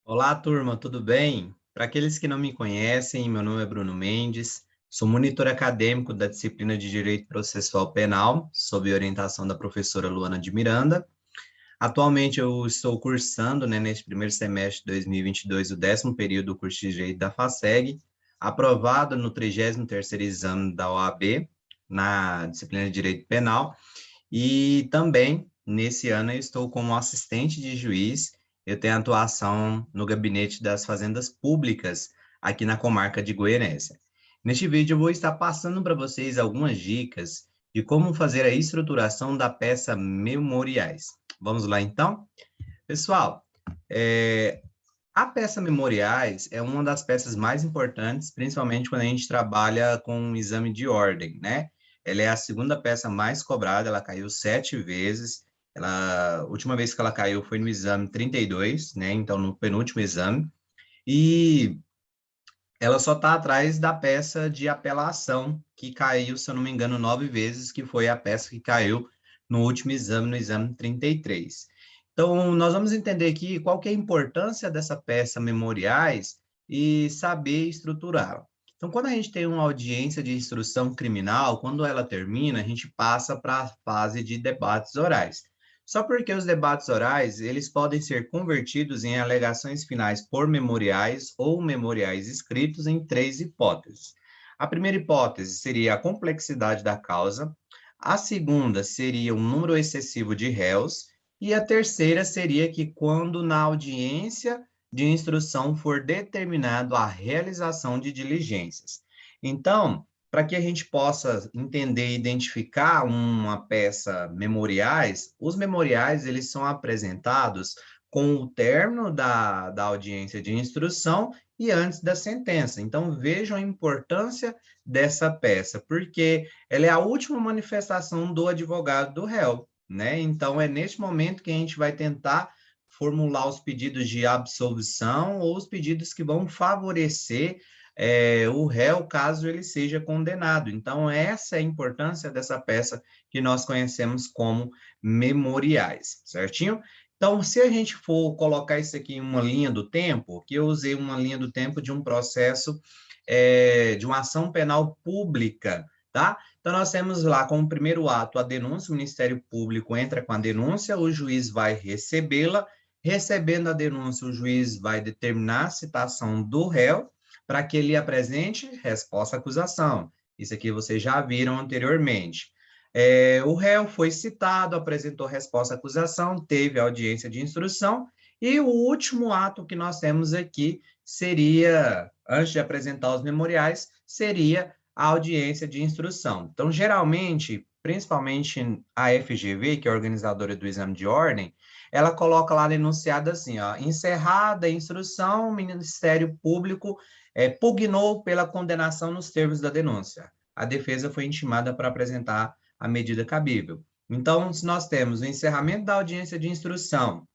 Olá, turma, tudo bem? Para aqueles que não me conhecem, meu nome é Bruno Mendes, sou monitor acadêmico da disciplina de Direito Processual Penal, sob orientação da professora Luana de Miranda. Atualmente eu estou cursando, neste primeiro semestre de 2022, o 10º período do curso de Direito da FACEG, aprovado no 33º exame da OAB, na disciplina de Direito Penal, e também, nesse ano, eu estou como assistente de juiz. Eu tenho atuação no Gabinete das Fazendas Públicas, aqui na comarca de Goianésia. Neste vídeo, eu vou estar passando para vocês algumas dicas de como fazer a estruturação da peça memoriais. Vamos lá, então? Pessoal, a peça memoriais é uma das peças mais importantes, principalmente quando a gente trabalha com um exame de ordem, né? Ela é a segunda peça mais cobrada, ela caiu 7 vezes. A última vez que ela caiu foi no exame 32, né? Então, no penúltimo exame. E ela só está atrás da peça de apelação, que caiu, se eu não me engano, 9 vezes, que foi a peça que caiu no último exame, no exame 33. Então, nós vamos entender aqui qual que é a importância dessa peça memoriais e saber estruturá-la. Então, quando a gente tem uma audiência de instrução criminal, quando ela termina, a gente passa para a fase de debates orais. Só porque os debates orais, eles podem ser convertidos em alegações finais por memoriais ou memoriais escritos em três hipóteses. A primeira hipótese seria a complexidade da causa, a segunda seria um número excessivo de réus, e a terceira seria que quando na audiência de instrução for determinado a realização de diligências. Então, para que a gente possa entender e identificar uma peça memoriais, os memoriais eles são apresentados com o término da audiência de instrução e antes da sentença. Então, vejam a importância dessa peça, porque ela é a última manifestação do advogado do réu, né? Então, é neste momento que a gente vai tentar formular os pedidos de absolvição ou os pedidos que vão favorecer o réu caso ele seja condenado. Então, essa é a importância dessa peça que nós conhecemos como memoriais, certinho? Então, se a gente for colocar isso aqui em uma linha do tempo, que eu usei uma linha do tempo de um processo de uma ação penal pública, tá? Então, nós temos lá como primeiro ato a denúncia, o Ministério Público entra com a denúncia, o juiz vai recebê-la, recebendo a denúncia, o juiz vai determinar a citação do réu, para que ele apresente resposta à acusação. Isso aqui vocês já viram anteriormente. O réu foi citado, apresentou resposta à acusação, teve audiência de instrução, e o último ato que nós temos aqui seria, antes de apresentar os memoriais, seria a audiência de instrução. Então, geralmente, principalmente a FGV, que é a organizadora do exame de ordem, ela coloca lá denunciada assim, ó, encerrada a instrução, o Ministério Público pugnou pela condenação nos termos da denúncia. A defesa foi intimada para apresentar a medida cabível. Então, se nós temos o encerramento da audiência de instrução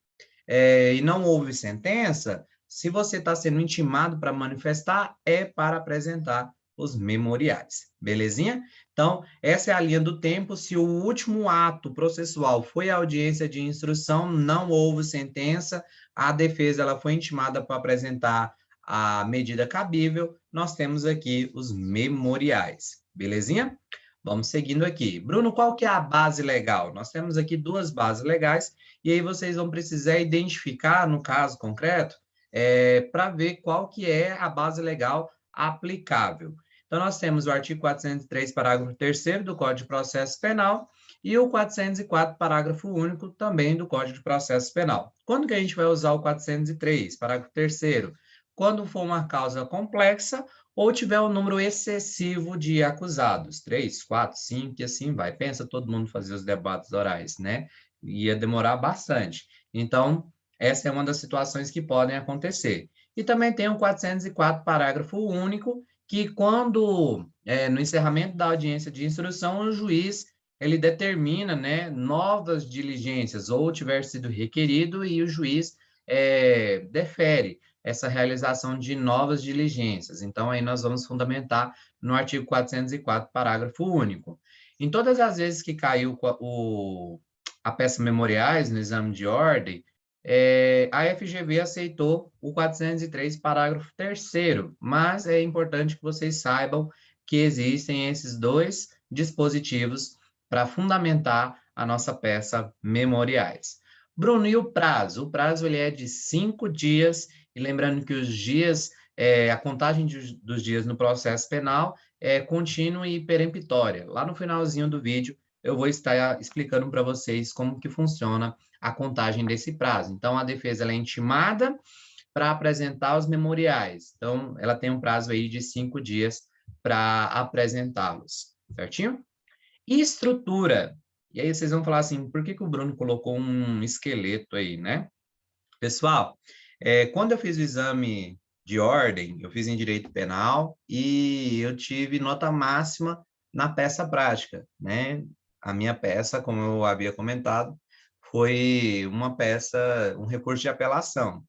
e não houve sentença, se você está sendo intimado para manifestar, é para apresentar os memoriais, belezinha? Então, essa é a linha do tempo. Se o último ato processual foi a audiência de instrução, não houve sentença, a defesa ela foi intimada para apresentar a medida cabível, nós temos aqui os memoriais, belezinha? Vamos seguindo aqui. Bruno, qual que é a base legal? Nós temos aqui duas bases legais, e aí vocês vão precisar identificar, no caso concreto, para ver qual que é a base legal aplicável. Então, nós temos o artigo 403, parágrafo 3º do Código de Processo Penal e o 404, parágrafo único, também do Código de Processo Penal. Quando que a gente vai usar o 403, parágrafo 3º? Quando for uma causa complexa ou tiver um número excessivo de acusados, 3, 4, 5 e assim vai. Pensa todo mundo fazer os debates orais, né? Ia demorar bastante. Então, essa é uma das situações que podem acontecer. E também tem o 404, parágrafo único, que quando, no encerramento da audiência de instrução, o juiz ele determina, né, novas diligências, ou tiver sido requerido, e o juiz defere essa realização de novas diligências. Então, aí nós vamos fundamentar no artigo 404, parágrafo único. Em todas as vezes que caiu a peça memoriais no exame de ordem, A FGV aceitou o 403, parágrafo 3º, mas é importante que vocês saibam que existem esses dois dispositivos para fundamentar a nossa peça memoriais. Bruno, e o prazo? O prazo ele é de 5 dias, e lembrando que os dias, a contagem dos dias no processo penal é contínua e peremptória. Lá no finalzinho do vídeo, eu vou estar explicando para vocês como que funciona a contagem desse prazo. Então, a defesa ela é intimada para apresentar os memoriais. Então, ela tem um prazo aí de 5 dias para apresentá-los, certinho? E estrutura. E aí vocês vão falar assim, por que que o Bruno colocou um esqueleto aí, né? Pessoal, quando eu fiz o exame de ordem, eu fiz em direito penal e eu tive nota máxima na peça prática, né? A minha peça, como eu havia comentado, foi uma peça, um recurso de apelação.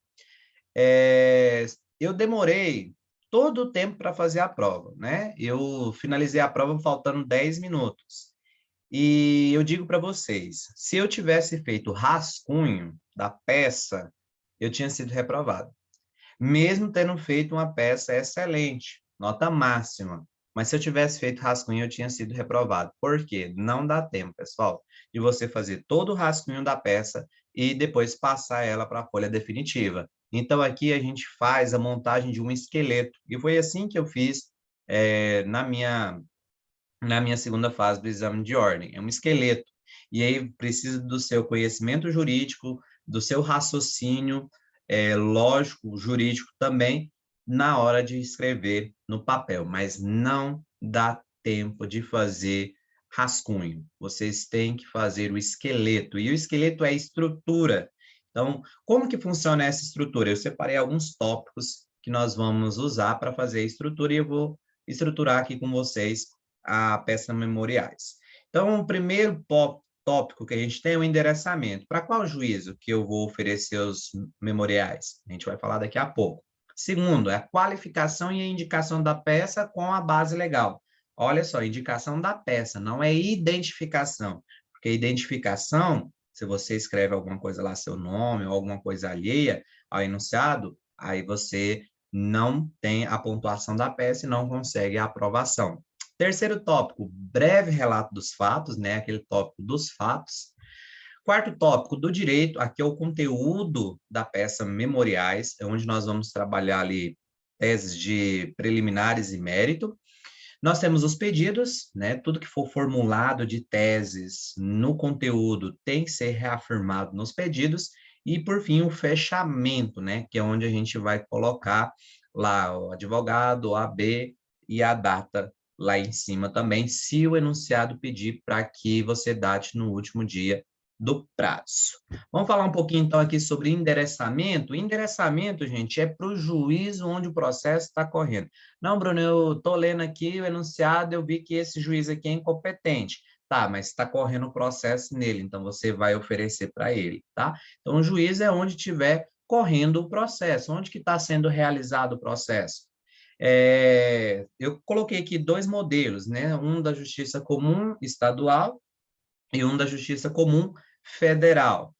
Eu demorei todo o tempo para fazer a prova, né? Eu finalizei a prova faltando 10 minutos. E eu digo para vocês, se eu tivesse feito rascunho da peça, eu tinha sido reprovado. Mesmo tendo feito uma peça excelente, nota máxima. Mas se eu tivesse feito rascunho, eu tinha sido reprovado. Por quê? Não dá tempo, pessoal, de você fazer todo o rascunho da peça e depois passar ela para a folha definitiva. Então, aqui a gente faz a montagem de um esqueleto. E foi assim que eu fiz na minha segunda fase do exame de ordem. É um esqueleto. E aí precisa do seu conhecimento jurídico, do seu raciocínio lógico, jurídico também, na hora de escrever no papel. Mas não dá tempo de fazer rascunho. Vocês têm que fazer o esqueleto. E o esqueleto é a estrutura. Então, como que funciona essa estrutura? Eu separei alguns tópicos que nós vamos usar para fazer a estrutura e eu vou estruturar aqui com vocês a peça memoriais. Então, o primeiro tópico que a gente tem é o endereçamento. Para qual juízo que eu vou oferecer os memoriais? A gente vai falar daqui a pouco. Segundo, é a qualificação e a indicação da peça com a base legal. Olha só, indicação da peça, não é identificação. Porque identificação, se você escreve alguma coisa lá, seu nome ou alguma coisa alheia ao enunciado, aí você não tem a pontuação da peça e não consegue a aprovação. Terceiro tópico, breve relato dos fatos, né? Aquele tópico dos fatos. Quarto tópico, do direito, aqui é o conteúdo da peça memoriais, é onde nós vamos trabalhar ali teses de preliminares e mérito. Nós temos os pedidos, né? Tudo que for formulado de teses no conteúdo tem que ser reafirmado nos pedidos. E, por fim, o fechamento, né? Que é onde a gente vai colocar lá o advogado, a AB e a data lá em cima também, se o enunciado pedir para que você date no último dia do prazo. Vamos falar um pouquinho, então, aqui sobre endereçamento. Endereçamento, gente, é para o juízo onde o processo está correndo. Não, Bruno, eu estou lendo aqui o enunciado, eu vi que esse juiz aqui é incompetente. Tá, mas está correndo o processo nele, então você vai oferecer para ele, tá? Então, o juiz é onde estiver correndo o processo, onde que está sendo realizado o processo. Eu coloquei aqui dois modelos, né? Um da Justiça Comum Estadual e um da Justiça Comum Federal.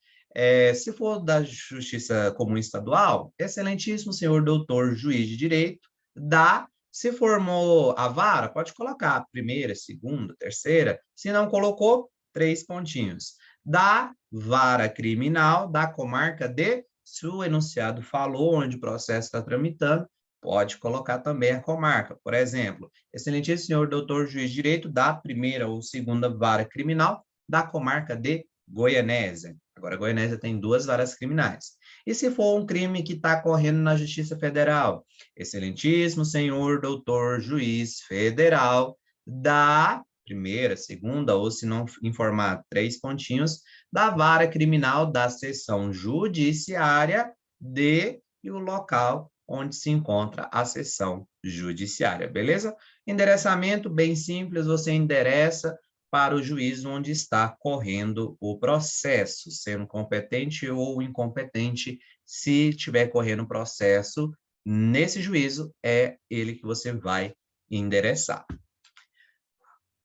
Se for da Justiça Comum Estadual, excelentíssimo senhor doutor juiz de direito, dá. Se formou a vara, pode colocar primeira, segunda, terceira. Se não colocou, 3 pontinhos. Da vara criminal, da comarca de, se o enunciado falou onde o processo está tramitando, pode colocar também a comarca. Por exemplo, excelentíssimo senhor doutor juiz de direito da primeira ou segunda vara criminal da comarca de Goianésia. Agora, Goianésia tem 2 varas criminais. E se for um crime que está correndo na Justiça Federal? Excelentíssimo senhor doutor juiz federal da primeira, segunda, ou se não informar 3 pontinhos, da vara criminal da seção judiciária de e o local onde se encontra a seção judiciária, beleza? Endereçamento bem simples, você endereça para o juiz onde está correndo o processo, sendo competente ou incompetente, se estiver correndo o processo, nesse juízo, é ele que você vai endereçar.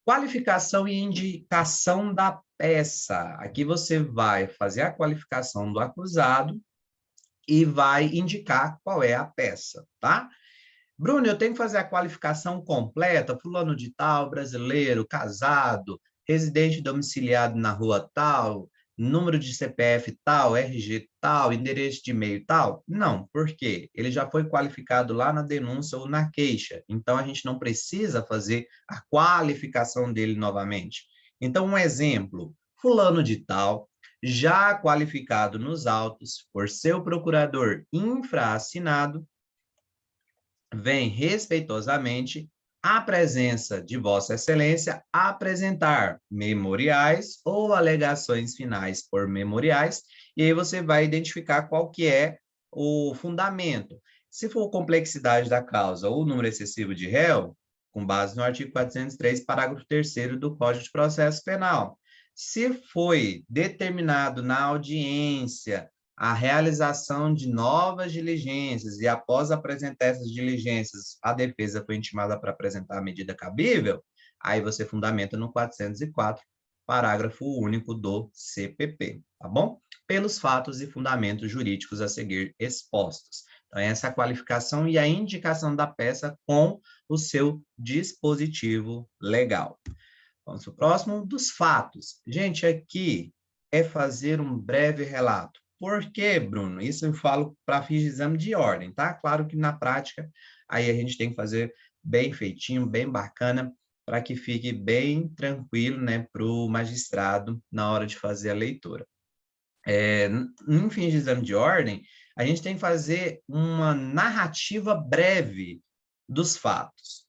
Qualificação e indicação da peça. Aqui você vai fazer a qualificação do acusado e vai indicar qual é a peça, tá? Bruno, eu tenho que fazer a qualificação completa, fulano de tal, brasileiro, casado, residente domiciliado na rua tal, número de CPF tal, RG tal, endereço de e-mail tal? Não, por quê? Ele já foi qualificado lá na denúncia ou na queixa, então a gente não precisa fazer a qualificação dele novamente. Então, um exemplo, fulano de tal, já qualificado nos autos por seu procurador infraassinado, vem respeitosamente à presença de Vossa Excelência apresentar memoriais ou alegações finais por memoriais, e aí você vai identificar qual que é o fundamento. Se for complexidade da causa ou número excessivo de réu, com base no artigo 403, parágrafo 3º do Código de Processo Penal. Se foi determinado na audiência a realização de novas diligências e após apresentar essas diligências, a defesa foi intimada para apresentar a medida cabível, aí você fundamenta no 404, parágrafo único do CPP, tá bom? Pelos fatos e fundamentos jurídicos a seguir expostos. Então, essa é a qualificação e a indicação da peça com o seu dispositivo legal. Vamos para o próximo, dos fatos. Gente, aqui é fazer um breve relato. Por quê, Bruno? Isso eu falo para fins de exame de ordem, tá? Claro que na prática, aí a gente tem que fazer bem feitinho, bem bacana, para que fique bem tranquilo, né, para o magistrado na hora de fazer a leitura. Em fins de exame de ordem, a gente tem que fazer uma narrativa breve dos fatos.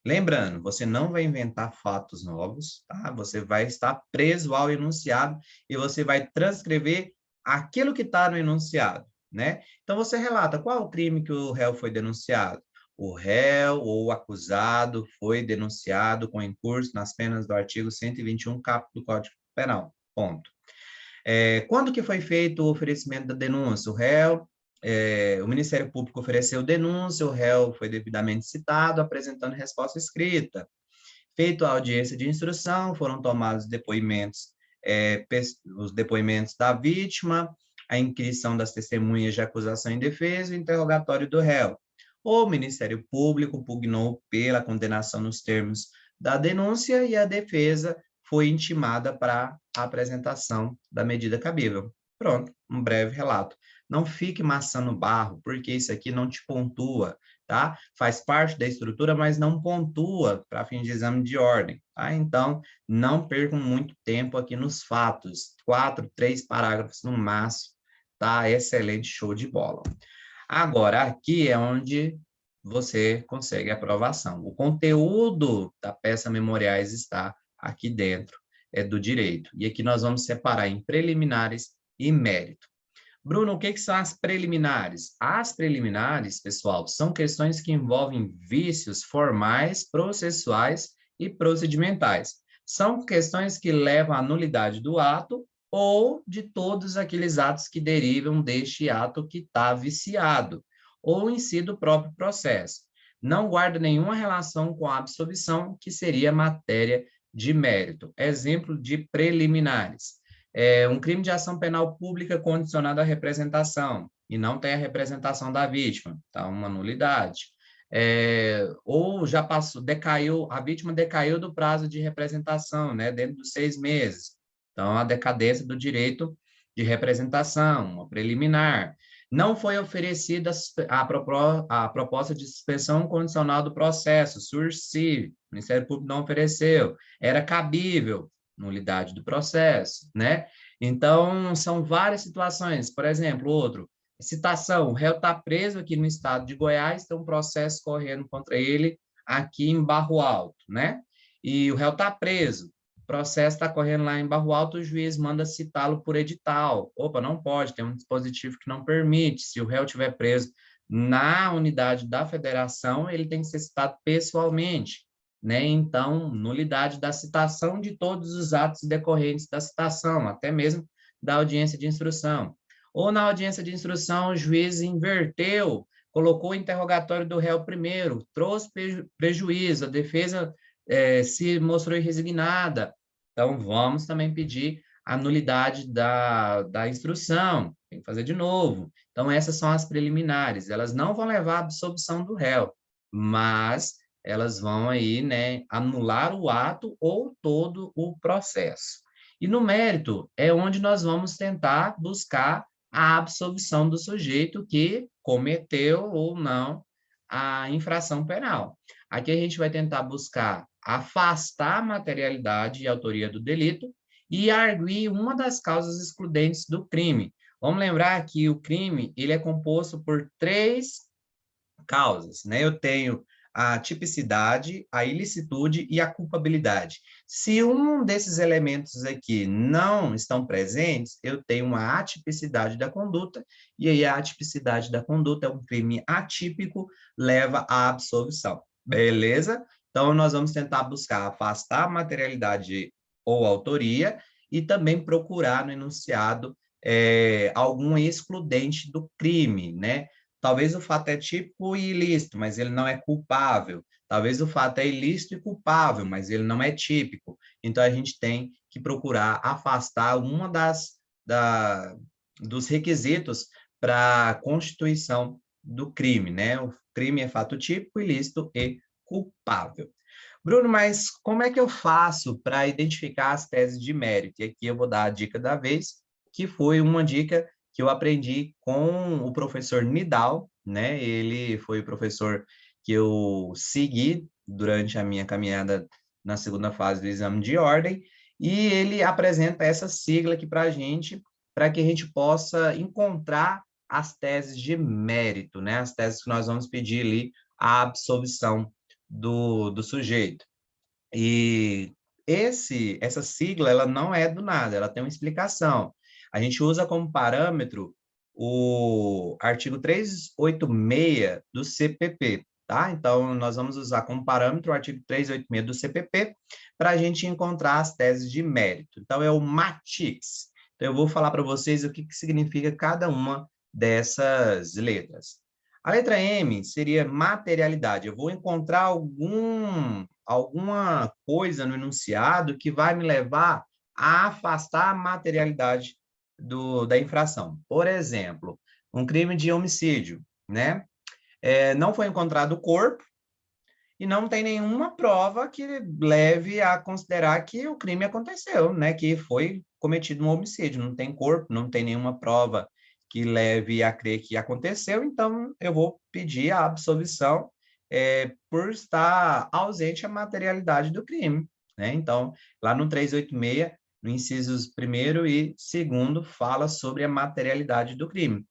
Lembrando, você não vai inventar fatos novos, tá? Você vai estar preso ao enunciado e você vai transcrever aquilo que está no enunciado, né? Então, você relata qual é o crime que o réu foi denunciado. O réu ou o acusado foi denunciado com incurso nas penas do artigo 121, caput do Código Penal. Ponto. Quando que foi feito o oferecimento da denúncia? O Ministério Público ofereceu denúncia, o réu foi devidamente citado, apresentando resposta escrita. Feito a audiência de instrução, foram tomados os depoimentos da vítima, a inquirição das testemunhas de acusação e defesa e o interrogatório do réu. O Ministério Público pugnou pela condenação nos termos da denúncia e a defesa foi intimada para a apresentação da medida cabível. Pronto, um breve relato. Não fique maçando barro, porque isso aqui não te pontua, tá? Faz parte da estrutura, mas não pontua para fim de exame de ordem, tá? Então, não percam muito tempo aqui nos fatos. 4, 3 parágrafos no máximo, tá? Excelente, show de bola. Agora, aqui é onde você consegue a aprovação. O conteúdo da peça memoriais está aqui dentro, é do direito. E aqui nós vamos separar em preliminares e mérito. Bruno, o que são as preliminares? As preliminares, pessoal, são questões que envolvem vícios formais, processuais e procedimentais. São questões que levam à nulidade do ato ou de todos aqueles atos que derivam deste ato que está viciado, ou em si do próprio processo. Não guarda nenhuma relação com a absolvição, que seria matéria de mérito. Exemplo de preliminares. Um crime de ação penal pública condicionado à representação, e não tem a representação da vítima, tá? Uma nulidade. Ou já passou, a vítima decaiu do prazo de representação, né, dentro dos 6 meses. Então, a decadência do direito de representação, uma preliminar. Não foi oferecida a proposta de suspensão condicional do processo, sursi, o Ministério Público não ofereceu, era cabível, nulidade do processo, né? Então, são várias situações. Por exemplo, outro, citação, o réu está preso aqui no estado de Goiás, tem um processo correndo contra ele aqui em Barro Alto, né? E o réu está preso, o processo está correndo lá em Barro Alto, o juiz manda citá-lo por edital. Opa, não pode, tem um dispositivo que não permite. Se o réu estiver preso na unidade da federação, ele tem que ser citado pessoalmente, né? Então, nulidade da citação de todos os atos decorrentes da citação, até mesmo da audiência de instrução. Ou na audiência de instrução, o juiz inverteu, colocou o interrogatório do réu primeiro, trouxe prejuízo, a defesa se mostrou irresignada, então vamos também pedir a nulidade da instrução, tem que fazer de novo. Então, essas são as preliminares, elas não vão levar à absolvição do réu, mas elas vão aí, né, anular o ato ou todo o processo. E no mérito é onde nós vamos tentar buscar a absolvição do sujeito que cometeu ou não a infração penal. Aqui a gente vai tentar buscar afastar a materialidade e autoria do delito e arguir uma das causas excludentes do crime. Vamos lembrar que o crime ele é composto por três causas, né? Eu tenho a tipicidade, a ilicitude e a culpabilidade. Se um desses elementos aqui não estão presentes, eu tenho uma atipicidade da conduta, e aí a atipicidade da conduta é um crime atípico, leva à absolvição. Beleza? Então, nós vamos tentar buscar afastar a materialidade ou autoria e também procurar no enunciado algum excludente do crime, né? Talvez o fato é típico e ilícito, mas ele não é culpável. Talvez o fato é ilícito e culpável, mas ele não é típico. Então, a gente tem que procurar afastar uma dos requisitos para a constituição do crime, né? O crime é fato típico, ilícito e culpável. Bruno, mas como é que eu faço para identificar as teses de mérito? E aqui eu vou dar a dica da vez, que foi uma dica que eu aprendi com o professor Nidal, né? Ele foi o professor que eu segui durante a minha caminhada na segunda fase do exame de ordem, e ele apresenta essa sigla aqui para a gente, para que a gente possa encontrar as teses de mérito, né? As teses que nós vamos pedir ali a absolvição do sujeito. E essa sigla, ela não é do nada, ela tem uma explicação. A gente usa como parâmetro o artigo 386 do CPP, tá? Então, nós vamos usar como parâmetro o artigo 386 do CPP para a gente encontrar as teses de mérito. Então, é o MATIX. Então, eu vou falar para vocês o que significa cada uma dessas letras. A letra M seria materialidade. Eu vou encontrar alguma coisa no enunciado que vai me levar a afastar a materialidade da infração. Por exemplo, um crime de homicídio, né? Não foi encontrado o corpo e não tem nenhuma prova que leve a considerar que o crime aconteceu, né? Que foi cometido um homicídio. Não tem corpo, não tem nenhuma prova que leve a crer que aconteceu, então eu vou pedir a absolvição por estar ausente a materialidade do crime, né? Então, lá no 386, no incisos 1º e 2º, fala sobre a materialidade do crime.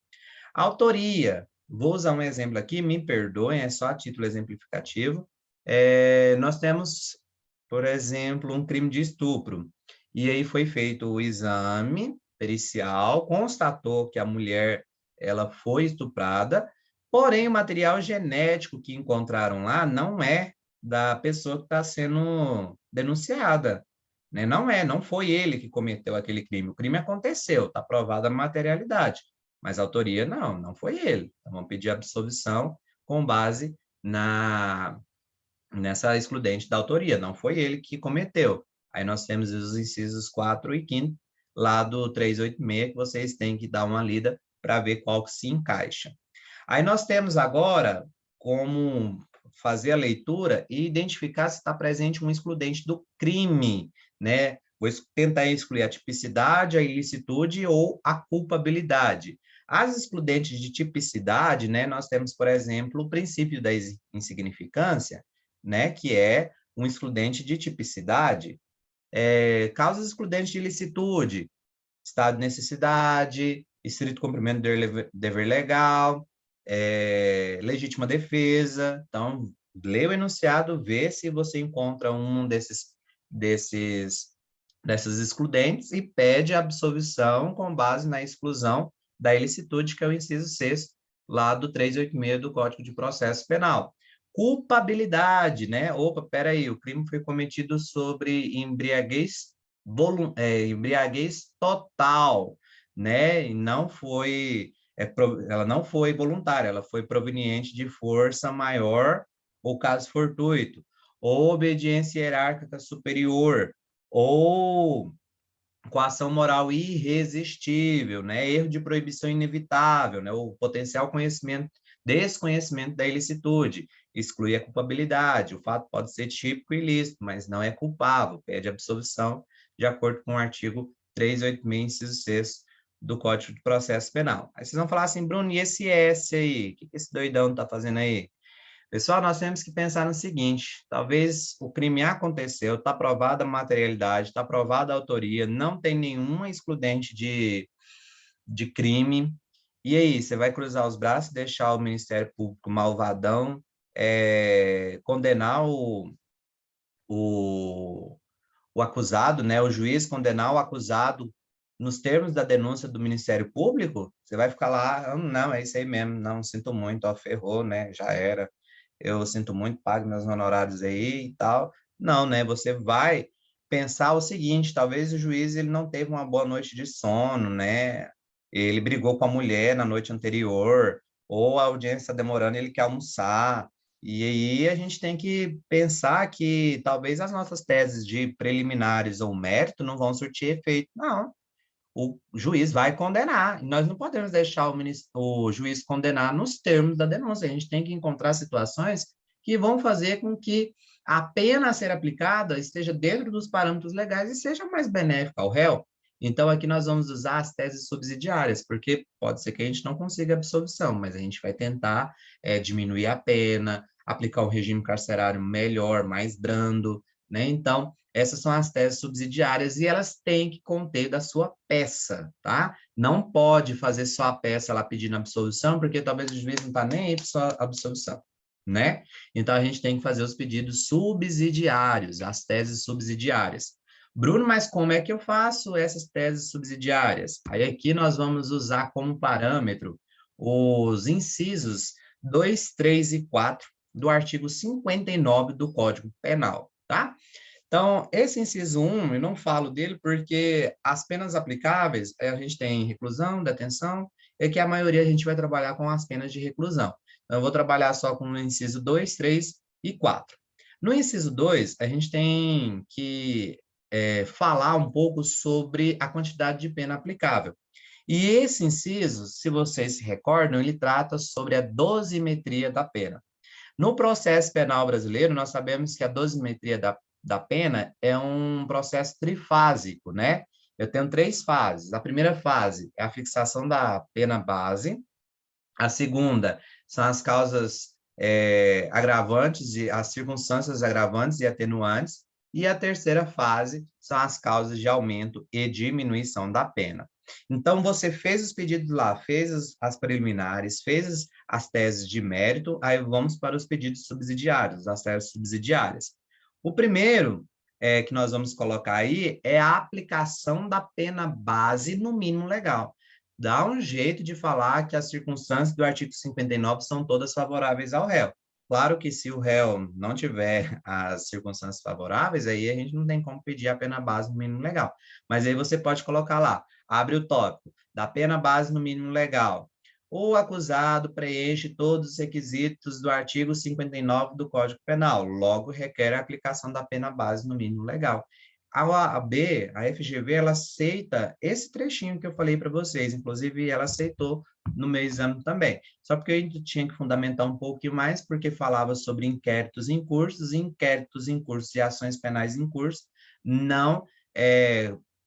A autoria, vou usar um exemplo aqui, me perdoem, é só a título exemplificativo. Nós temos, por exemplo, um crime de estupro, e aí foi feito o exame pericial, constatou que a mulher ela foi estuprada, porém o material genético que encontraram lá não é da pessoa que está sendo denunciada, né? Não foi ele que cometeu aquele crime. O crime aconteceu, está provada a materialidade, mas a autoria não foi ele. Então, vamos pedir absolvição com base nessa excludente da autoria, não foi ele que cometeu. Aí nós temos os incisos 4 e 5 lá do 386, que vocês têm que dar uma lida para ver qual que se encaixa. Aí nós temos agora como fazer a leitura e identificar se está presente um excludente do crime, né? Vou tentar excluir a tipicidade, a ilicitude ou a culpabilidade. As excludentes de tipicidade, né, nós temos, por exemplo, o princípio da insignificância, né, que é um excludente de tipicidade. Causas excludentes de ilicitude, estado de necessidade, estrito cumprimento do dever legal, legítima defesa. Então, lê o enunciado, vê se você encontra um dessas excludentes e pede a absolvição com base na exclusão da ilicitude, que é o inciso 6º, lá do 386 do Código de Processo Penal. Culpabilidade, né? Opa, peraí, o crime foi cometido sobre embriaguez total, né? E não foi, ela não foi voluntária, ela foi proveniente de força maior ou caso fortuito. ou obediência hierárquica superior, ou coação moral irresistível, né? Erro de proibição inevitável, né? O potencial desconhecimento da ilicitude, exclui a culpabilidade. O fato pode ser típico e ilícito, mas não é culpável, pede absolvição de acordo com o artigo 386, inciso 6 do Código de Processo Penal. Aí vocês vão falar assim, Bruno, e esse S aí? O que esse doidão está fazendo aí? Pessoal, nós temos que pensar no seguinte: talvez o crime aconteceu, está provada a materialidade, está provada a autoria, não tem nenhuma excludente de crime. E aí, você vai cruzar os braços, deixar o Ministério Público malvadão, condenar o, o acusado, né? O juiz condenar o acusado nos termos da denúncia do Ministério Público? Você vai ficar lá, não, é isso aí mesmo, não, sinto muito, ó, ferrou, né? Já era. Eu sinto muito, pago meus honorários aí e tal. Não, né? Você vai pensar o seguinte, talvez o juiz ele não teve uma boa noite de sono, né? Ele brigou com a mulher na noite anterior, ou a audiência está demorando, ele quer almoçar. E aí a gente tem que pensar que talvez as nossas teses de preliminares ou mérito não vão surtir efeito. Não, o juiz vai condenar. Nós não podemos deixar o juiz condenar nos termos da denúncia. A gente tem que encontrar situações que vão fazer com que a pena a ser aplicada esteja dentro dos parâmetros legais e seja mais benéfica ao réu. Então, aqui nós vamos usar as teses subsidiárias, porque pode ser que a gente não consiga absolvição, mas a gente vai tentar diminuir a pena, aplicar um regime carcerário melhor, mais brando, né? Então, essas são as teses subsidiárias e elas têm que conter da sua peça, tá? Não pode fazer só a peça lá pedindo absolvição, porque talvez o juiz não está nem aí para sua absolvição, né? Então, a gente tem que fazer os pedidos subsidiários, as teses subsidiárias. Bruno, mas como é que eu faço essas teses subsidiárias? Aí aqui nós vamos usar como parâmetro os incisos 2, 3 e 4 do artigo 59 do Código Penal, tá? Então, esse inciso 1, eu não falo dele porque as penas aplicáveis, a gente tem reclusão, detenção, e que a maioria a gente vai trabalhar com as penas de reclusão. Então, eu vou trabalhar só com o inciso 2, 3 e 4. No inciso 2, a gente tem que falar um pouco sobre a quantidade de pena aplicável. E esse inciso, se vocês se recordam, ele trata sobre a dosimetria da pena. No processo penal brasileiro, nós sabemos que a dosimetria da pena é um processo trifásico, né? Eu tenho 3 fases. A primeira fase é a fixação da pena base. A segunda são as causas agravantes, e as circunstâncias agravantes e atenuantes. E a terceira fase são as causas de aumento e diminuição da pena. Então, você fez os pedidos lá, fez as preliminares, fez as teses de mérito, aí vamos para os pedidos subsidiários, as teses subsidiárias. O primeiro que nós vamos colocar aí é a aplicação da pena base no mínimo legal. Dá um jeito de falar que as circunstâncias do artigo 59 são todas favoráveis ao réu. Claro que se o réu não tiver as circunstâncias favoráveis, aí a gente não tem como pedir a pena base no mínimo legal. Mas aí você pode colocar lá, abre o tópico, da pena base no mínimo legal. O acusado preenche todos os requisitos do artigo 59 do Código Penal, logo requer a aplicação da pena base no mínimo legal. A OAB, a FGV, ela aceita esse trechinho que eu falei para vocês, inclusive ela aceitou no meu exame também. Só porque eu tinha que fundamentar um pouquinho mais, porque falava sobre inquéritos em cursos e ações penais em curso não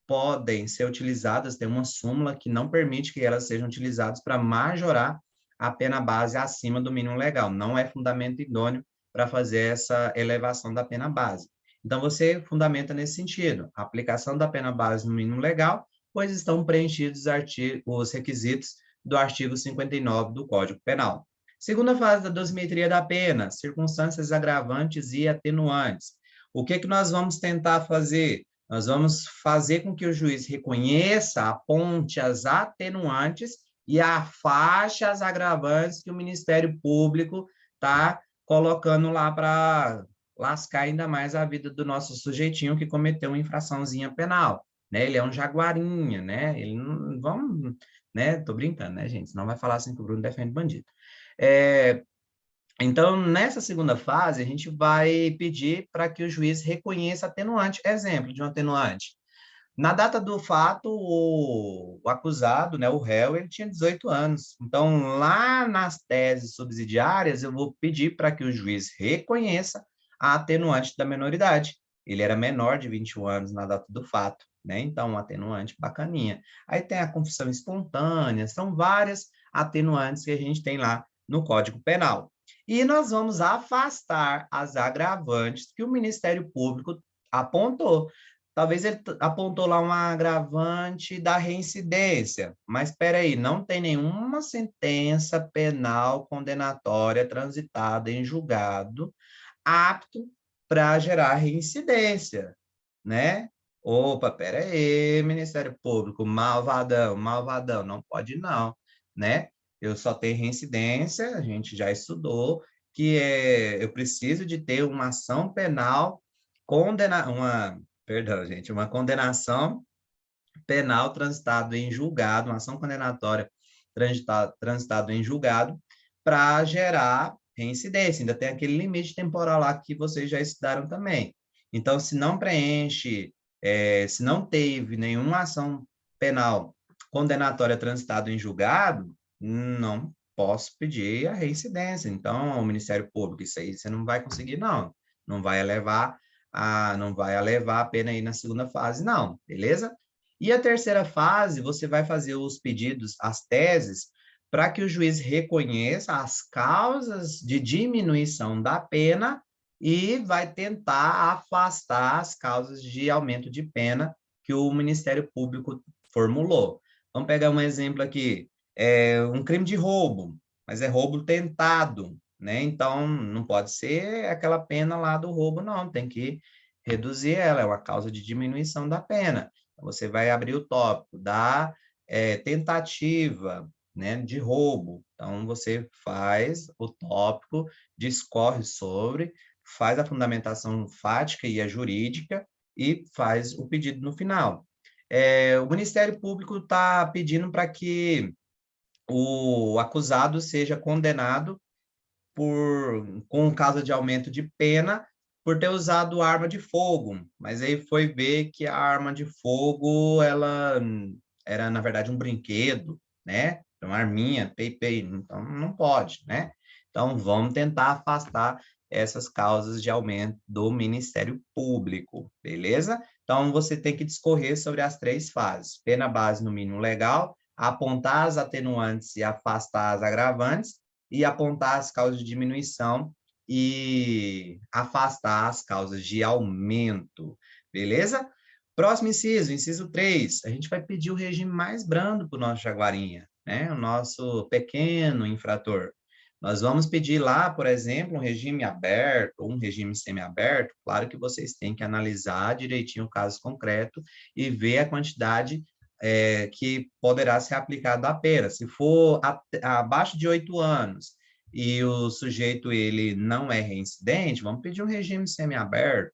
podem ser utilizadas, tem uma súmula que não permite que elas sejam utilizadas para majorar a pena base acima do mínimo legal. Não é fundamento idôneo para fazer essa elevação da pena base. Então, você fundamenta nesse sentido, a aplicação da pena base no mínimo legal, pois estão preenchidos os requisitos do artigo 59 do Código Penal. Segunda fase da dosimetria da pena, circunstâncias agravantes e atenuantes. O que nós vamos tentar fazer? Nós vamos fazer com que o juiz reconheça, aponte as atenuantes e afaste as agravantes que o Ministério Público está colocando lá para lascar ainda mais a vida do nosso sujeitinho que cometeu uma infraçãozinha penal, né? Ele é um jaguarinha, né? Ele não, vamos, né? Tô brincando, né, gente? Senão vai falar assim que o Bruno defende bandido. Então, nessa segunda fase, a gente vai pedir para que o juiz reconheça atenuante. Exemplo de um atenuante. Na data do fato, o acusado, né, o réu, ele tinha 18 anos. Então, lá nas teses subsidiárias, eu vou pedir para que o juiz reconheça a atenuante da menoridade. Ele era menor de 21 anos na data do fato, né? Então, um atenuante bacaninha. Aí tem a confissão espontânea, são várias atenuantes que a gente tem lá no Código Penal. E nós vamos afastar as agravantes que o Ministério Público apontou. Talvez ele apontou lá um agravante da reincidência, mas espera aí, não tem nenhuma sentença penal condenatória transitada em julgado apto para gerar reincidência, né? Opa, espera aí, Ministério Público, malvadão, malvadão, não pode não, né? Eu só tenho reincidência, a gente já estudou, que eu preciso de ter uma ação penal perdão, gente, uma condenação penal transitada em julgado, uma ação condenatória transitada em julgado, para gerar reincidência. Ainda tem aquele limite temporal lá que vocês já estudaram também. Então, se não preenche, se não teve nenhuma ação penal condenatória transitada em julgado, não posso pedir a reincidência. Então, o Ministério Público, isso aí você não vai conseguir, não. Não vai levar a pena aí na segunda fase, não, beleza? E a terceira fase, você vai fazer os pedidos, as teses, para que o juiz reconheça as causas de diminuição da pena e vai tentar afastar as causas de aumento de pena que o Ministério Público formulou. Vamos pegar um exemplo aqui, um crime de roubo, mas é roubo tentado, né? Então, não pode ser aquela pena lá do roubo, não, tem que reduzir ela, é uma causa de diminuição da pena. Você vai abrir o tópico da tentativa, né, de roubo. Então, você faz o tópico, discorre sobre, faz a fundamentação fática e a jurídica e faz o pedido no final. O Ministério Público está pedindo para que o acusado seja condenado com causa de aumento de pena por ter usado arma de fogo, mas aí foi ver que a arma de fogo, ela era, na verdade, um brinquedo, né? Uma arminha, pei, então não pode, né? Então, vamos tentar afastar essas causas de aumento do Ministério Público, beleza? Então, você tem que discorrer sobre as três fases: pena base no mínimo legal, apontar as atenuantes e afastar as agravantes, e apontar as causas de diminuição e afastar as causas de aumento, beleza? Próximo inciso, inciso 3, a gente vai pedir o regime mais brando para o nosso jaguarinha, né? O nosso pequeno infrator. Nós vamos pedir lá, por exemplo, um regime aberto ou um regime semiaberto. Claro que vocês têm que analisar direitinho o caso concreto e ver a quantidade que poderá ser aplicado a pena. Se for abaixo de 8 anos e o sujeito ele não é reincidente, vamos pedir um regime semiaberto.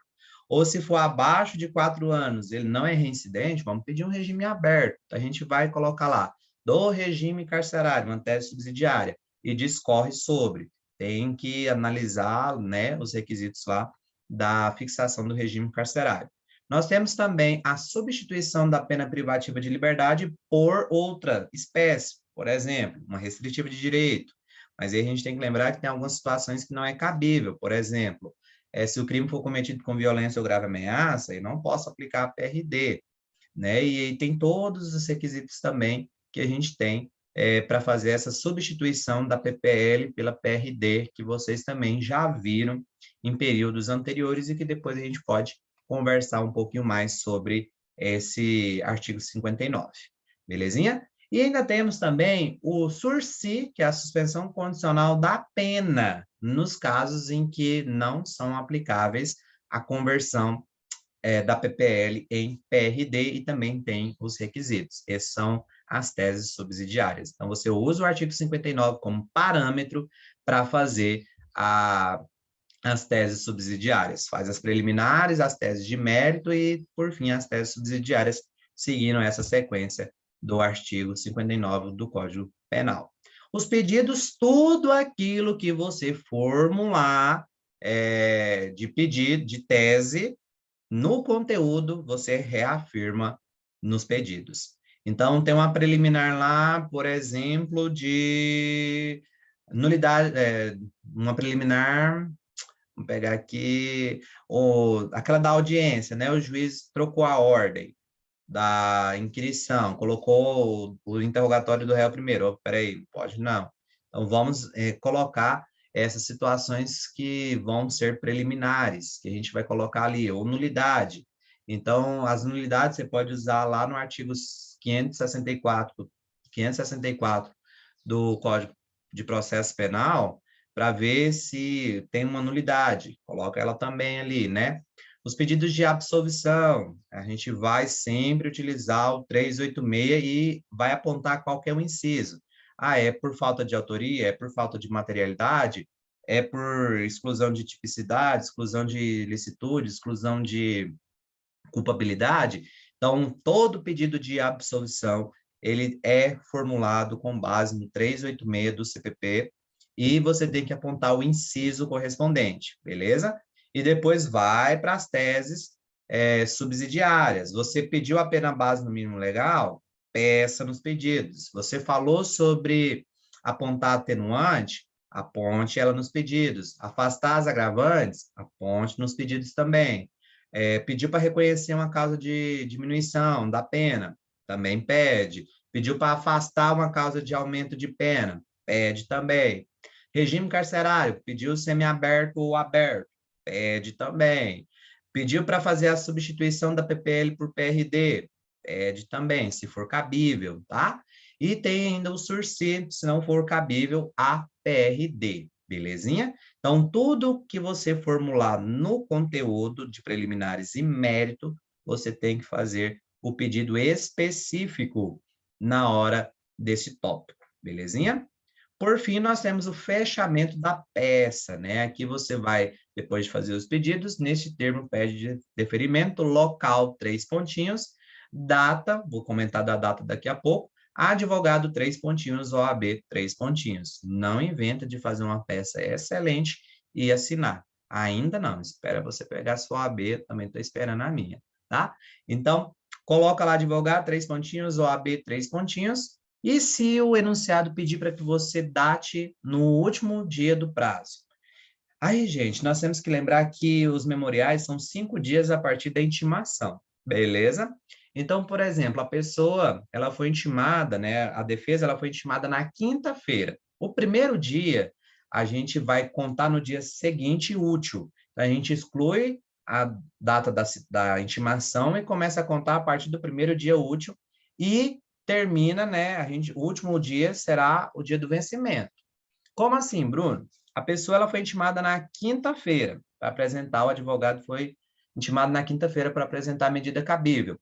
Ou se for abaixo de 4 anos, ele não é reincidente, vamos pedir um regime aberto. A gente vai colocar lá, do regime carcerário, uma tese subsidiária, e discorre sobre. Tem que analisar, né, os requisitos lá da fixação do regime carcerário. Nós temos também a substituição da pena privativa de liberdade por outra espécie, por exemplo, uma restritiva de direito. Mas aí a gente tem que lembrar que tem algumas situações que não é cabível. Por exemplo, se o crime for cometido com violência ou grave ameaça, eu não posso aplicar a PRD, né? E tem todos os requisitos também que a gente tem para fazer essa substituição da PPL pela PRD, que vocês também já viram em períodos anteriores e que depois a gente pode conversar um pouquinho mais sobre esse artigo 59. Belezinha? E ainda temos também o sursi, que é a suspensão condicional da pena, nos casos em que não são aplicáveis a conversão da PPL em PRD e também tem os requisitos. Esses são as teses subsidiárias. Então, você usa o artigo 59 como parâmetro para fazer as teses subsidiárias. Faz as preliminares, as teses de mérito e, por fim, as teses subsidiárias, seguindo essa sequência do artigo 59 do Código Penal. Os pedidos, tudo aquilo que você formular de pedido, de tese, no conteúdo, você reafirma nos pedidos. Então, tem uma preliminar lá, por exemplo, de nulidade, uma preliminar, vamos pegar aqui, aquela da audiência, né? O juiz trocou a ordem da inquirição, colocou o interrogatório do réu primeiro. Oh, peraí, não pode não. Então, vamos colocar essas situações que vão ser preliminares, que a gente vai colocar ali, ou nulidade. Então, as nulidades você pode usar lá no artigo 564 do Código de Processo Penal, para ver se tem uma nulidade. Coloca ela também ali, né? Os pedidos de absolvição, a gente vai sempre utilizar o 386 e vai apontar qual que é o inciso. Ah, é por falta de autoria, é por falta de materialidade, é por exclusão de tipicidade, exclusão de licitude, exclusão de culpabilidade. Então, todo pedido de absolvição, ele é formulado com base no 386 do CPP e você tem que apontar o inciso correspondente, beleza? E depois vai para as teses subsidiárias. Você pediu a pena base no mínimo legal? Peça nos pedidos. Você falou sobre apontar atenuante? Aponte ela nos pedidos. Afastar as agravantes? Aponte nos pedidos também. Pediu para reconhecer uma causa de diminuição da pena? Também pede. Pediu para afastar uma causa de aumento de pena? Pede também. Regime carcerário, pediu semiaberto ou aberto? Pede também. Pediu para fazer a substituição da PPL por PRD? Pede também, se for cabível, tá? E tem ainda o sursi, se não for cabível, a PRD, belezinha? Então, tudo que você formular no conteúdo de preliminares e mérito, você tem que fazer o pedido específico na hora desse tópico, belezinha? Por fim, nós temos o fechamento da peça, né? Aqui você vai, depois de fazer os pedidos, neste termo pede de deferimento, local, 3 pontinhos, data, vou comentar da data daqui a pouco, advogado, 3 pontinhos, OAB, 3 pontinhos. Não inventa de fazer uma peça excelente e assinar. Ainda não, espera você pegar a sua OAB, também estou esperando a minha, tá? Então, coloca lá advogado, 3 pontinhos, OAB, 3 pontinhos, e se o enunciado pedir para que você date no último dia do prazo? Aí, gente, nós temos que lembrar que os memoriais são 5 dias a partir da intimação, beleza? Então, por exemplo, a pessoa, ela foi intimada, né? A defesa, ela foi intimada na quinta-feira. O primeiro dia, a gente vai contar no dia seguinte útil. Então, a gente exclui a data da intimação e começa a contar a partir do primeiro dia útil e termina, né? O último dia será o dia do vencimento. Como assim, Bruno? A pessoa ela foi intimada na quinta-feira para apresentar, o advogado foi intimado na quinta-feira para apresentar a medida cabível.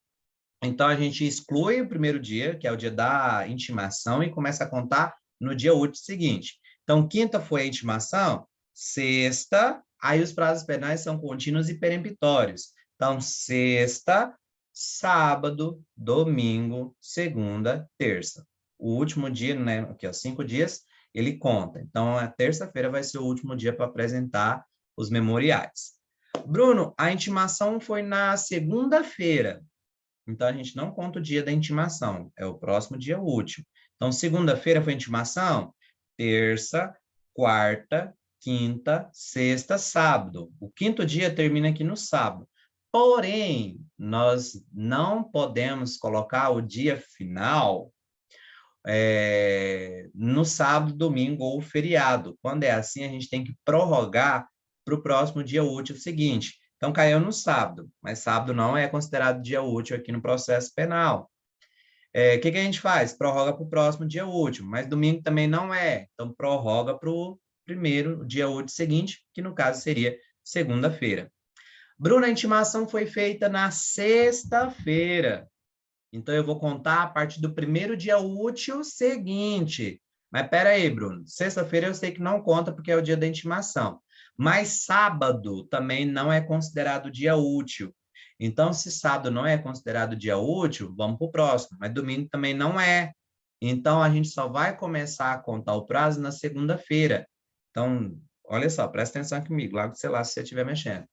Então, a gente exclui o primeiro dia, que é o dia da intimação, e começa a contar no dia útil seguinte. Então, quinta foi a intimação, sexta, aí os prazos penais são contínuos e peremptórios. Então, sexta, sábado, domingo, segunda, terça. O último dia, né, aqui, ó, 5 dias, ele conta. Então, a terça-feira vai ser o último dia para apresentar os memoriais. Bruno, a intimação foi na segunda-feira. Então, a gente não conta o dia da intimação, é o próximo dia útil. Então, segunda-feira foi intimação? Terça, quarta, quinta, sexta, sábado. O quinto dia termina aqui no sábado. Porém, nós não podemos colocar o dia final no sábado, domingo ou feriado. Quando é assim, a gente tem que prorrogar para o próximo dia útil seguinte. Então, caiu no sábado, mas sábado não é considerado dia útil aqui no processo penal. O que a gente faz? Prorroga para o próximo dia útil, mas domingo também não é. Então, prorroga para o primeiro dia útil seguinte, que no caso seria segunda-feira. Bruna, a intimação foi feita na sexta-feira. Então, eu vou contar a partir do primeiro dia útil seguinte. Mas espera aí, Bruno. Sexta-feira eu sei que não conta porque é o dia da intimação. Mas sábado também não é considerado dia útil. Então, se sábado não é considerado dia útil, vamos para o próximo. Mas domingo também não é. Então, a gente só vai começar a contar o prazo na segunda-feira. Então, olha só, presta atenção comigo, larga o celular se você estiver mexendo.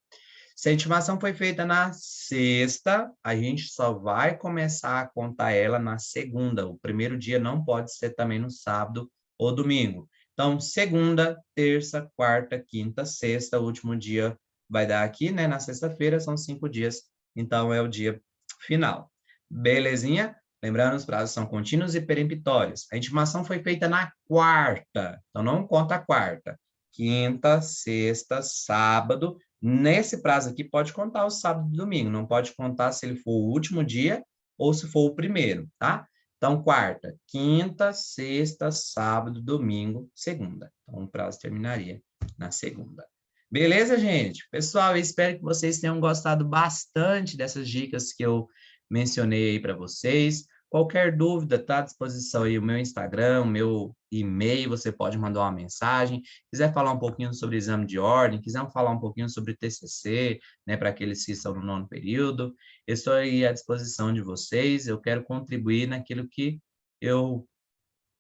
Se a intimação foi feita na sexta, a gente só vai começar a contar ela na segunda. O primeiro dia não pode ser também no sábado ou domingo. Então, segunda, terça, quarta, quinta, sexta, o último dia vai dar aqui, né? Na sexta-feira, são 5 dias. Então, é o dia final. Belezinha? Lembrando, os prazos são contínuos e peremptórios. A intimação foi feita na quarta, então não conta a quarta. Quinta, sexta, sábado. Nesse prazo aqui, pode contar o sábado e domingo, não pode contar se ele for o último dia ou se for o primeiro, tá? Então, quarta, quinta, sexta, sábado, domingo, segunda. Então, o prazo terminaria na segunda. Beleza, gente? Pessoal, eu espero que vocês tenham gostado bastante dessas dicas que eu mencionei aí para vocês. Qualquer dúvida, está à disposição aí o meu Instagram, o meu e-mail, você pode mandar uma mensagem. Quiser falar um pouquinho sobre exame de ordem, quiser falar um pouquinho sobre TCC, né, para aqueles que estão no 9º período, eu estou aí à disposição de vocês, eu quero contribuir naquilo que eu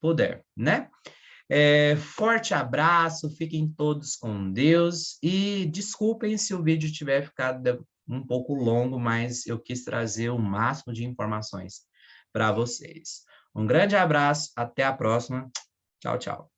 puder, né? Forte abraço, fiquem todos com Deus e desculpem se o vídeo tiver ficado um pouco longo, mas eu quis trazer o máximo de informações para vocês. Um grande abraço, até a próxima. Tchau, tchau.